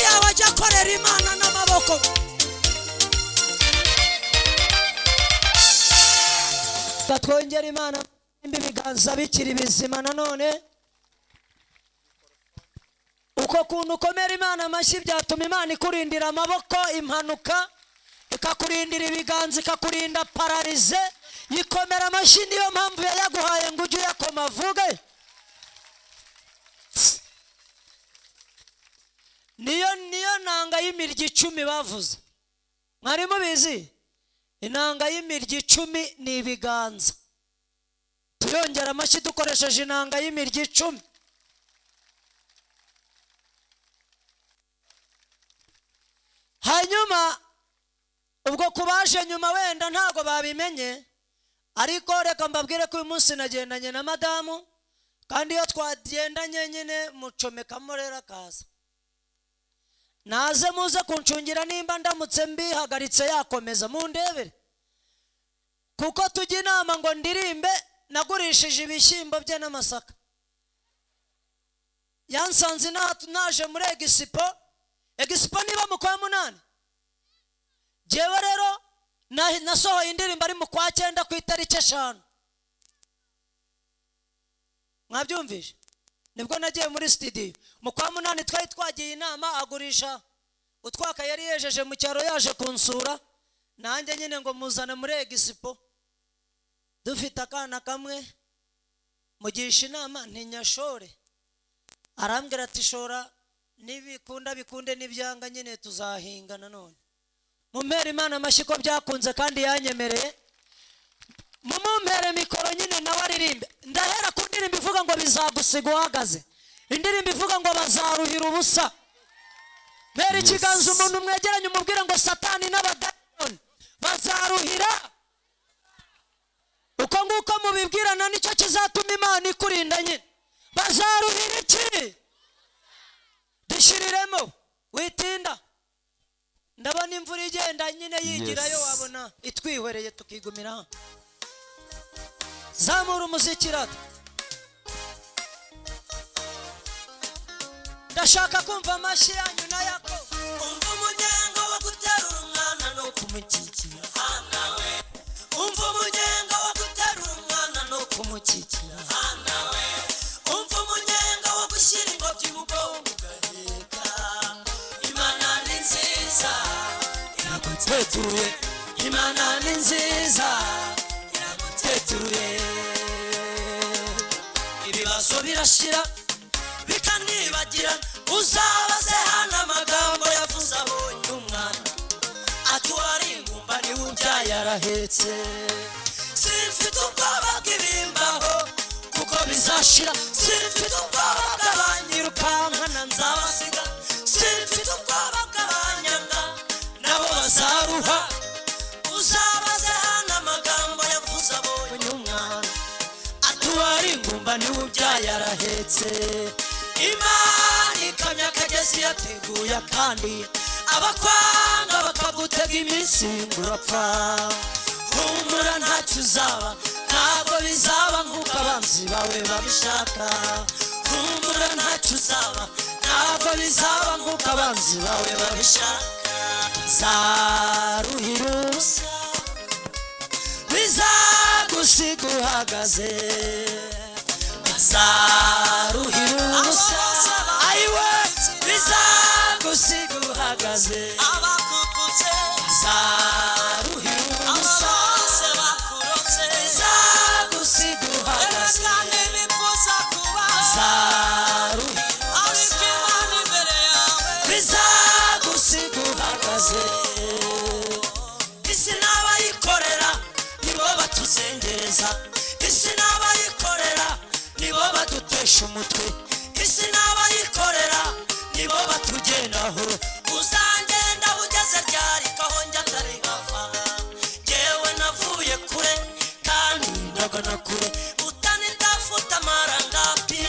yawe ajya akorera Imana n'amaboko. Twongera Imana ibiganza bikiri bizima nanone. Uko kuntu ukomera Imana amashyi byatuma Imana ikurindira amaboko impanuka, ikakurindira ibiganza, ikakurinda pararize. Yikomera amashyi niyo mpamvu yaguhaye ngo ujye yakoma avuge. Niyo nanga y'imirya 10 bavuze. Mwari mubizi? Inanga y'imirya 10 ni ibiganza. Tuyongera amashyi dukoresheje inanga y'imirya 10. Hanyuma ubwo kubaje nyuma wenda ntago babimenye, ariko reka mbabwire ko uyu munsi nagendanye na madamu, kandi iyo twagendanye nyine mucomekamo rero akaza. Naze muze kuncungira nimba ndamutse mbihagaritse yakomeza mundebere, kuko tujya inama ngo ndirimbe. Nagurishije ibishyimbo bye n'amasaka. Yansanze naje muri Expo niba mu kwa 8. Jewe rero nasohoye indirimbo ari mu kwa 9 ku itariki 5. Mwabyumvise? Nibwo nagiye muri studio. Mu kwa 8 twari twagiye inama agurisha utwaka yari yejeje mu cyaro yaje kunsura. Nanjye nyine ngo muzana muri Expo. Dufite akana kamwe mugisha inama ntinyashore. Arambwira ati shora nibikunda bikunde nibyanga nyine tuzahinga nanone. Mumpere Imana amashyi ko byakunze kandi yanyemereye. Mumumpere mikoro nyine nawe aririmbe. Ndahera ku ndirimbo ivuga ngo bizagusiga uhagaze. Indirimbo ivuga ngo bazaruhira ubusa. Mbere ikiganza umuntu mwegeranye umubwira ngo Satani n'abadayimoni bazaruhira. Uko nguko mubibwirana nicyo kizatuma Imana ikurinda nyine. Bazaruhira iki? Dishiriremo witinda. Ndabona imvura igenda nyine yigirayo, wabona itwihwereye tukigumira. Zamura umuziki rata. Ndashaka kumva amashyi yanyu nayako. Umva umunyenga wo guterura umwana no kumukikira hanawe. Umva umunyenga wo guterura umwana no kumukikira hanawe. Umva umunyenga wo gushyira ingobyi mu bwonko ugaheka. Imana ni nziza iragutetuye. Imana ni nziza iragutetuye. Ibibazo birashira bikanibagira. Uzabaze hano amagambo yavuze abonye umwana. Atuwari ingumba ni ubyaye arahetse. Simfite ubwoba bw'ibimbaho kuko bizashira. Simfite ubwoba bw'abanyirukankana nzabasiga. Simfite ubwoba bw'abanyanga nabo bazaruha. Uzabaze hano amagambo yavuze abonye umwana. Atuwari ingumba ni ubyaye arahetse. Imana ikamya akagezi yateguye kandi abakwanga bakagutega iminsi ngurapfa. Humura ntacyo uzaba, ntabwo bizaba nk'uko abanzi bawe babishaka. Humura ntacyo uzaba, ntabwo bizaba nk'uko abanzi bawe babishaka. Bizaruhira ubusa, bizagusiga uhagaze. Bizaruhira ubusa, ayiwe bizagusiga uhagaze. Abakuputse bizaruhira ubusa, bizagusiga uhagaze. Bizagusiga uhagaze. Isi n'abayikorera nibo batuzengereza. Isi n'abayikorera nibo badutesha umutwe. Isi n'abayikorera nibo batugendaho. Uzangenda ugeze ryari kaho njya atari hafa. Jewe navuye kure kandi ndagana kure. Utani ndafuta marangapi.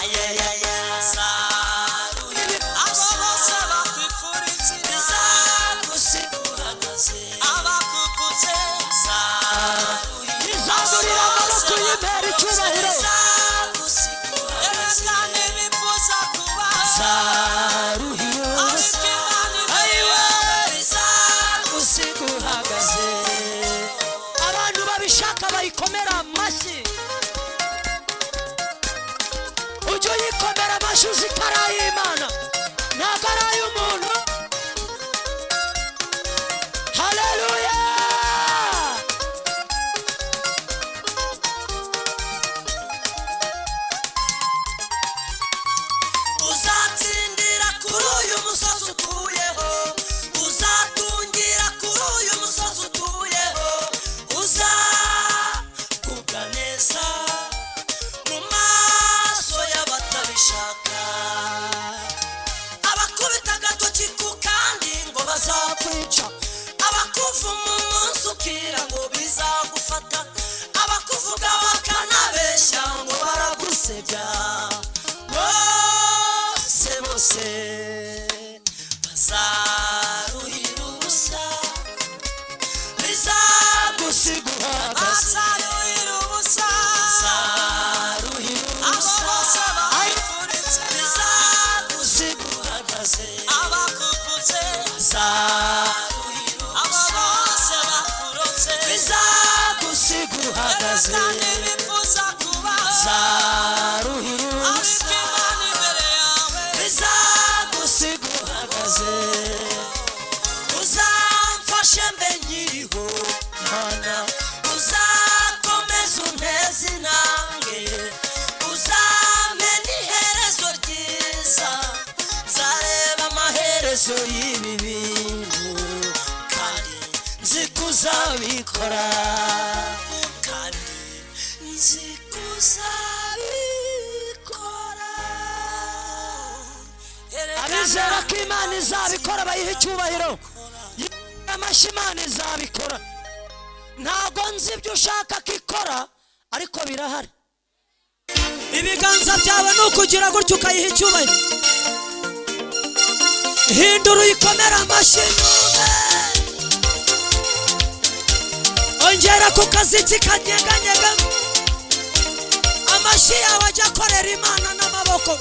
Ayayaya saruhira abo bose bakwifuriza. Bizagusiga uhagaze. Abakuputse saruhira izagurira amaboko y'imbere icyubahiro. Bizagusiga uhagaze. Saruhira musozi utuyeho, uzatungira kuri uyu musozi utuyeho, uzagubwa neza mu maso y'abatabishaka. Abakubita agatoki ku kandi ngo bazakwica, abakuvuma umunsi ukira ngo bizagufata, abakuvuga bakanabeshya ngo baragusebya, bose bose bazaruhira ubusa, bizagusiga uhagaze, bazaruhira ubusa, bazaruhira ubusa, bizagusiga uhagaze, abakuvutse bazaruhira ubusa, bizagusiga uhagaze, bifuza kubaho bazaruhira ubusa, bizagusiga uhagaze. Uzamfashe mbe nkiriho Mana, uzakomeza unteze intambwe, uzampe n'iherezo ryiza, nzareba amaherezo y'ibi bintu, kandi nzi ko uzabikora, kandi nzi ko uzabikora. Abizera ko Imana izabikora bayiha icyubahiro, amashyi Imana izabikora. Ntabwo nzi ibyo ushaka ko ikora, ariko birahari. Ibiganza byawe ni ukugira gutyo ukayiha icyubahiro. Hindura uyikomere amashyi, ongera ku kaziki kanyeganyega, amashyi yawe ajya akorera Imana n'amaboko.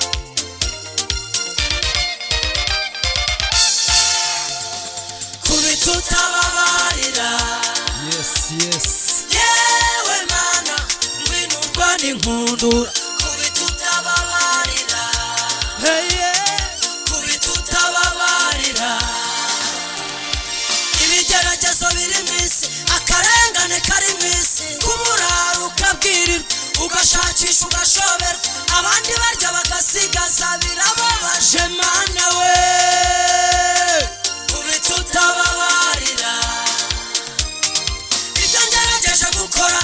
Kubita utababarira, Yes, yes. yewe Mana ngwino urwane inkundura. Kubita utababarira, kubita utababarira, ibigeragezo biri mu isi, akarengane kari mu isi, kuburara ukabwirirwa, ugashakisha ugashoberwa, abandi barya bagasigaza, birababaje Mana we. Kubita utababarira, ibyo ngerageje gukora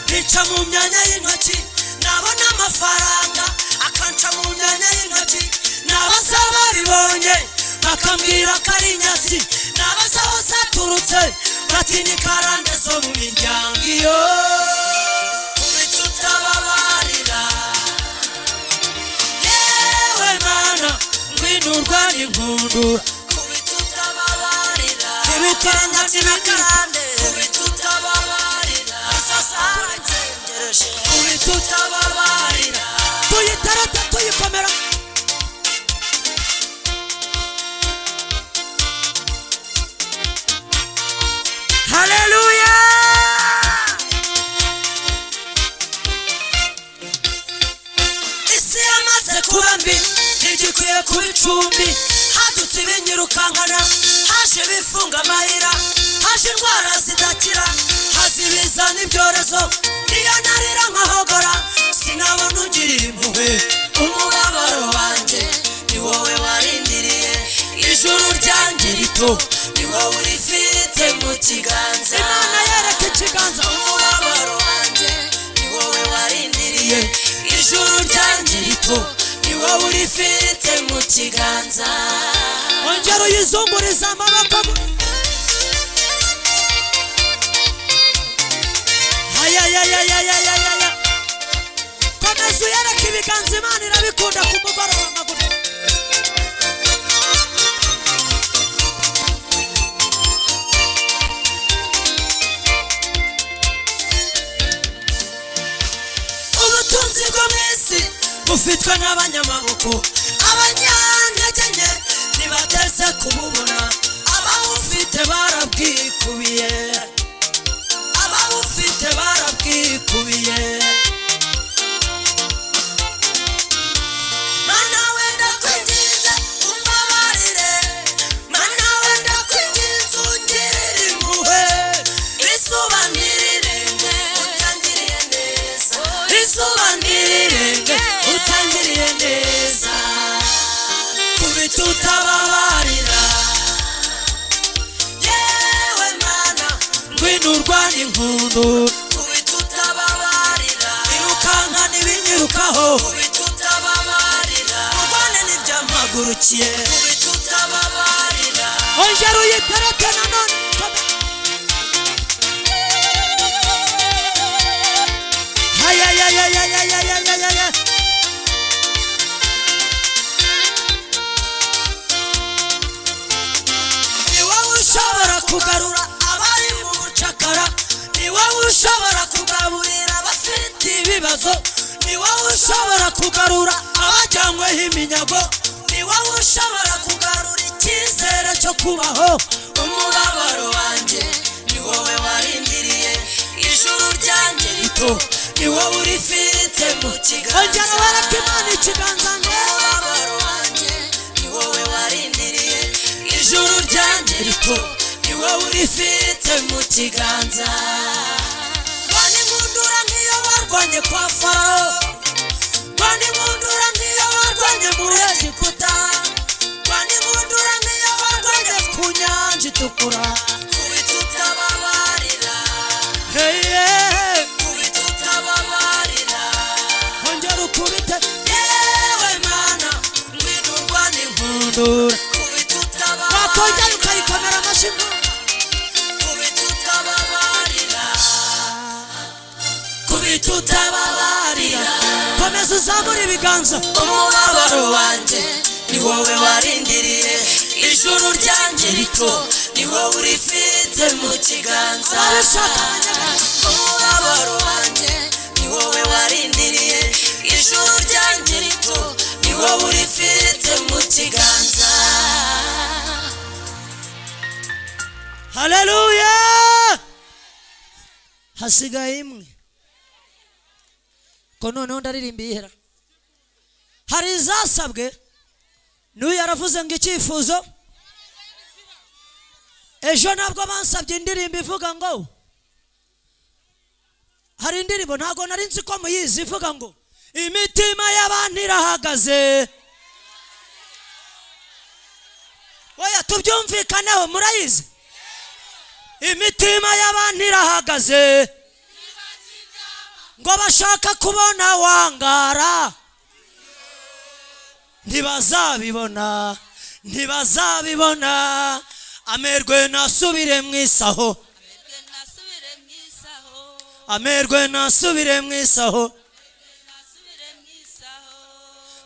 bica mu myanya y'intoki, nabona amafaranga akanca mu myanya y'intoki, nabaza babibonye bakambwira ko ari inyazi, nabaza aho zaturutse bati ni karande zo mu miryango iyo. Kubita utababarira, yewe Mana ngwino urwane inkundura. Kubita utababarira, ibitenge by'inakarande, kubita utababarira, asasarengereje, kubita utababarira, tuyitarata tuyikomera. Haleluya. Isi yamaze kuba mbi, ntigikwiye kuba icumbi, hadutse ibinyirukankana, haje bifunga amayira, haje indwara zidakira, haza ibizana ibyorezo, iyo narira nkahogora sinabona ungirira impuhwe. Umubabaro wanjye ni wowe warindiriye, ijuru ryanjye rito ni wowe urifite mu kiganza. Imana yereka ikiganza, umubabaro wanjye ni wowe warindiriye, ijuru ryanjye rito ni wowe urifite mu kiganza. Ongera uyizunguriza amaboko, hayayayayayayaya, komeza uyereka ibiganza, Imana irabikunda ku mugoroba maguru. Ubutunzi bwo mu isi bufitwe n'abanyamaboko, abanyantege nke ntibateze kububona, abawufite barabwikubiye, abawufite barabwikubiye. Mana wenda kwinginze umbabarire, Mana wenda kwinginze ungirire impuhwe, izuba ntirirenge utangiriye neza, izuba ntirirenge utangiriye neza. Kubita utababarira, inkundura kubitutababarira irukanka n'ibinyirukaho kubitutababarira urwane n'ibyamagurukiye kubitutababarira ongera uyitereke nanone ni wowe ushobora kugarura abari mu bucakara ni wowe ushobora kugaburira abafite ibibazo ni wowe ushobora kugarura abajyanyweho iminyago ni wowe ushobora kugarura icyizere cyo kubaho umubabaro wanjye ni wowe warindiriye ijuru ryanjye rito ni wowe urifite mu kiganza ongera wereke Imana ikiganza ngo umubabaro wanjye ni wowe warindiriye ijuru ryanjye rito ni wowe urifite mu kiganza rwanda inkundura nk'iyo warwanye kwa Farawo rwanda inkundura nk'iyo warwanye muri Egiputa rwanda inkundura nk'iyo warwanye ku nyanja itukura kubitutababarira kubitutababarira ongera ukubite yewe Mana ngwino urwane inkundura kubitutababarira wakongera ukayikomera amashyi kubitutababarira kubitutababarira komeza uzamura ibiganza umubabaro wanjye ni wowe warindiriye ijuru ryanjye rito ni wowe urifite mu kiganza umubabaro wanjye ni wowe warindiriye ijuru ryanjye rito ni wowe urifite mu kiganza haleluya hasigaye imwe ko noneho ndaririmba ihera hari izasabwe n'uyu yaravuze ngo icyifuzo ejo nabwo bansabye indirimbo ivuga ngo hari indirimbo ntabwo nari nzi ko muyizi ivuga ngo imitima y'abantu irahagaze oya tubyumvikaneho murayizi imitima y'abantu irahagaze ngo bashaka kubona wangara ntibazabibona amerwe nasubire mu isaho amerwe nasubire mu isaho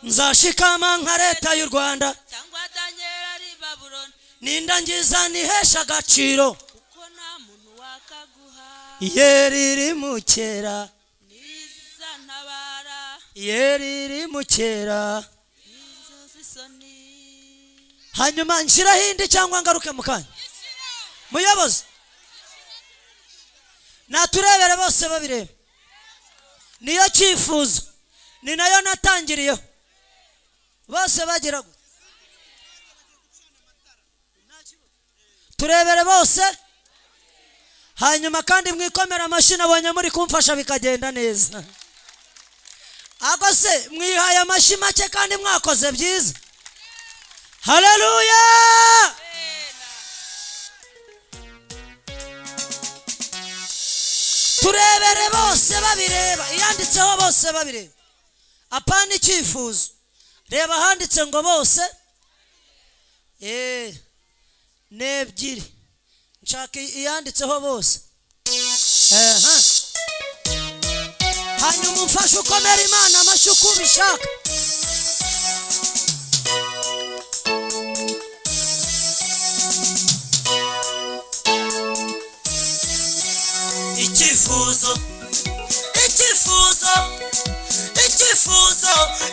nzashikama nka leta y'u Rwanda nindangiza nihesha agaciro yeriri mukera yeriri mukera hanyuma nshiraho indi cyangwa ngaruke mu kanya muyobozi naturebere bose babireba niyo cyifuzo ni nayo natangiriyeho bose bagira turebere bose hanyuma kandi mwikomera amashyi nabonye muri kumfasha bikagenda neza ako se mwihaye amashyi make kandi mwakoze byiza haleluya turebere bose babireba iyanditseho bose babireba apana icyifuzo reba handitse ngo bose n'ebyiri nshaka iyanditseho bose hanyuma umfashe ukomera Imana amashyi uko ubishaka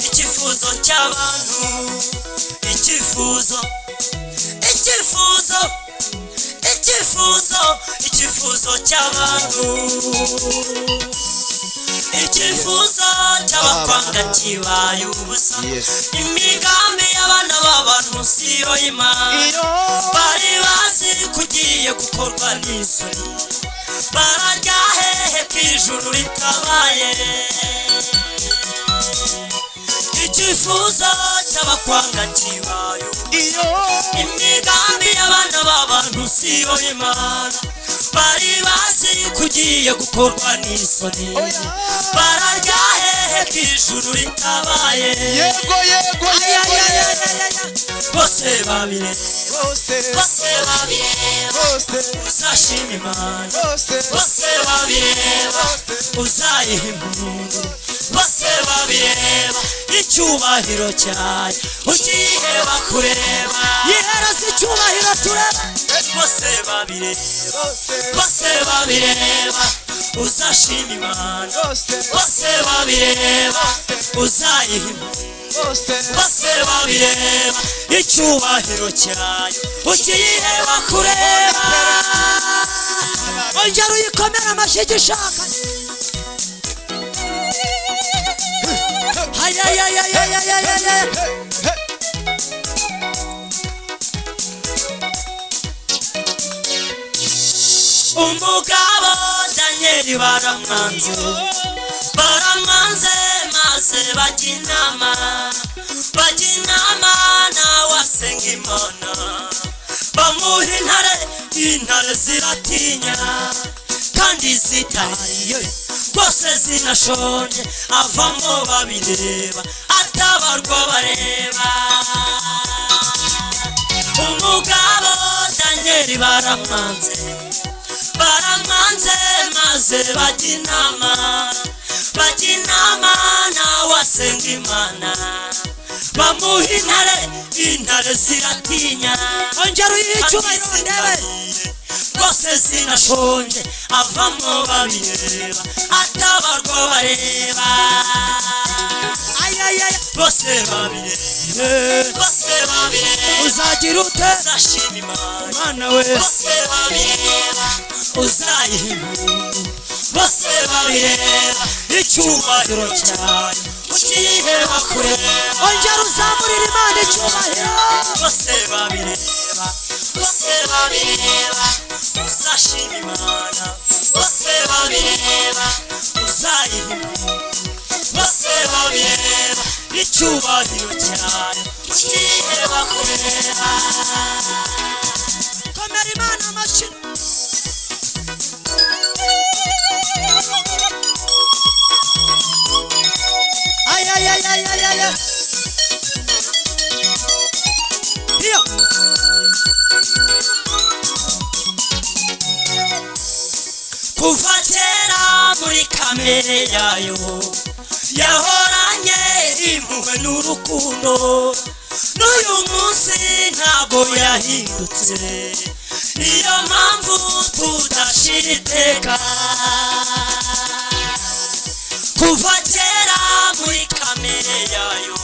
icyifuzo cy'abantu icyifuzo cy'abantu icyifuzo cy'abakwanga kibaye ubusa imigambi y'abana b'abantu siyo Imana bari bazi kugiye gukorwa n'isoni barajya hehe kw'ijuru ritabaye icyifuzo cy'abakwanga kibaye ubusa imigambi y'abana b'abantu siyo Imana bari bazi kugiye gukorwa n'isoni bararya hehe k'ijuru ritabaye Yego yego yego bose babireba bose babireba uzashima Imana bose babireba uzayiha impundu bose babireba icyubahiro cyayo ugiye bakureba yihereza icyubahiro tureba bose babireba bose babireba uzashima Imana bose babireba uzayiha impundu bose babireba icyubahiro cyayo ugiye bakureba ongera uyikomere amashyi gishaka umugabo Danieli baramwanze maze bajya inama nawe asenga Imana bamuha intare ziratinya kandi zitariye rwose zinashonje avamo babireba atabarwa bareba umugabo Danieli baramwanze maze bajya inama nawe asenga Imana bamuha intare ziratinya ongera uyicyubahiro ndebe rwose zinashonje avamo babireba atabarwa bareba bose babireba uzagira ute uzashima Imana we bose babireba uzayiha impundu bose babireba icyubahiro cyayo ugiye bakureba ongera uzamurira Imana icyubahiro bose babireba uzashima Imana bose babireba uzayiha impundu bose babireba icyubahiro cyayo ugiye bakureba komera Imana amashyi kuva kera muri kamere yayo yahoranye impuhwe n'urukundo n'uyu munsi ntabwo yahindutse niyo mpamvu tudashira iteka kuva kera muri kamere yayo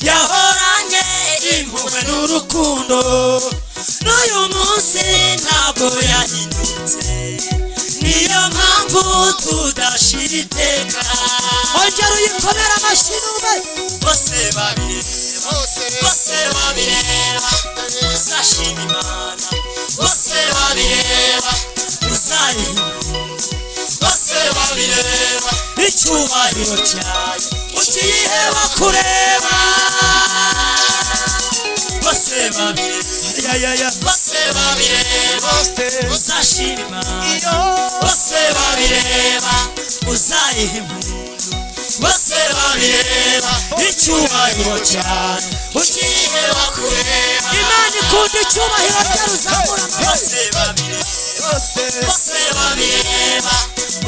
yahoranye impuhwe n'urukundo n'uyu munsi ntabwo yahindutse niyo mpamvu tudashira iteka ongera uyikomere amashyi numve bose babireba uzashima Imana bose babireba uzayiha bose babireba icyubahiro cyayo ugiye bakureba bose babireba uzashima Imana bose babireba uzayiha impundu bose babireba icyubahiro cyayo ugiye bakureba Imana ikunda icyubahiro cyaruzamura bose babireba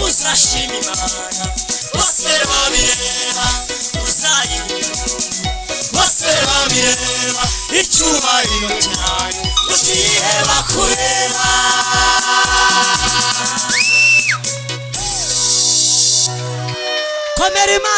uzashima Imana bose babireba uzayiha impundu bose babireba icyubahiro cyayo ugiye bakureba komera Imana